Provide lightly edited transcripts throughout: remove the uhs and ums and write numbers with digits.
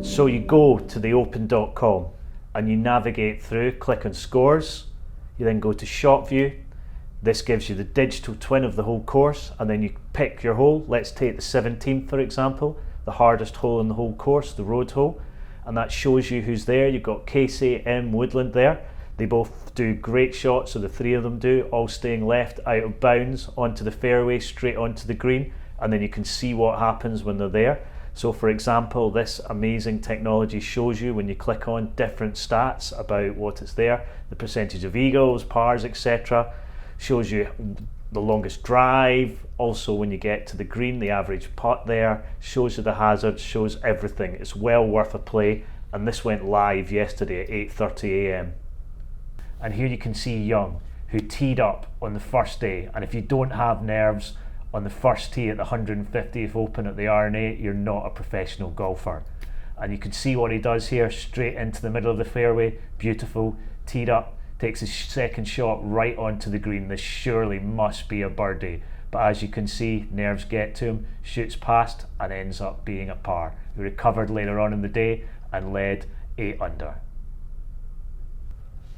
So you go to the open.com and you navigate through, click on scores, you then go to ShotView. This gives you the digital twin of the whole course, and then you pick your hole. Let's take the 17th for example, the hardest hole in the whole course, the road hole, and that shows you who's there. You've got Casey, M, Woodland there. They both do great shots, so the three of them do, all staying left out of bounds onto the fairway, straight onto the green, and then you can see what happens when they're there. So for example, this amazing technology shows you when you click on different stats about what is there, the percentage of eagles, pars, etc. Shows you the longest drive, also when you get to the green, the average putt there, shows you the hazards, shows everything. It's well worth a play, and this went live yesterday at 8:30 a.m. And here you can see Young, who teed up on the first day, and if you don't have nerves on the first tee at the 150th Open at the R&A, you're not a professional golfer. And you can see what he does here, straight into the middle of the fairway, beautiful, teed up, takes his second shot right onto the green. This surely must be a birdie, but as you can see, nerves get to him, shoots past and ends up being a par. He recovered later on in the day and led 8 under.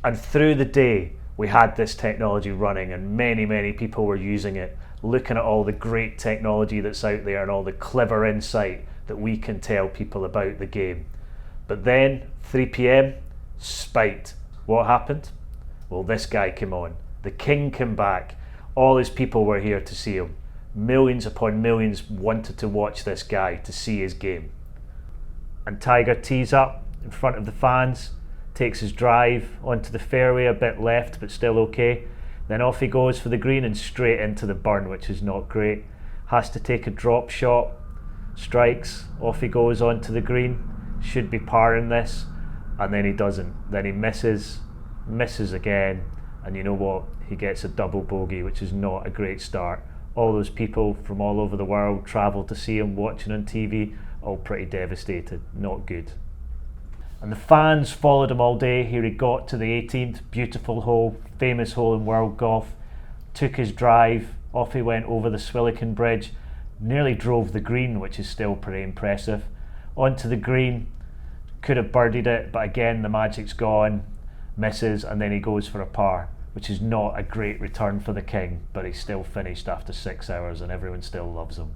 And through the day, we had this technology running, and many people were using it, looking at all the great technology that's out there and all the clever insight that we can tell people about the game. But then, 3 p.m, spite. What happened? Well, this guy came on. The king came back. All his people were here to see him. Millions upon millions wanted to watch this guy, to see his game. And Tiger tees up in front of the fans, takes his drive onto the fairway, a bit left but still okay. Then off he goes for the green and straight into the burn, which is not great. Has to take a drop shot, strikes, off he goes onto the green. Should be parring this, and then he doesn't. Then he misses again, and you know what? He gets a double bogey, which is not a great start. All those people from all over the world travel to see him, watching on TV, all pretty devastated, not good. And the fans followed him all day. Here he got to the 18th, beautiful hole, famous hole in world golf, took his drive, off he went over the Swillican Bridge, nearly drove the green, which is still pretty impressive, onto the green, could have birdied it, but again the magic's gone, misses, and then he goes for a par, which is not a great return for the king, but he still finished after 6 hours and everyone still loves him.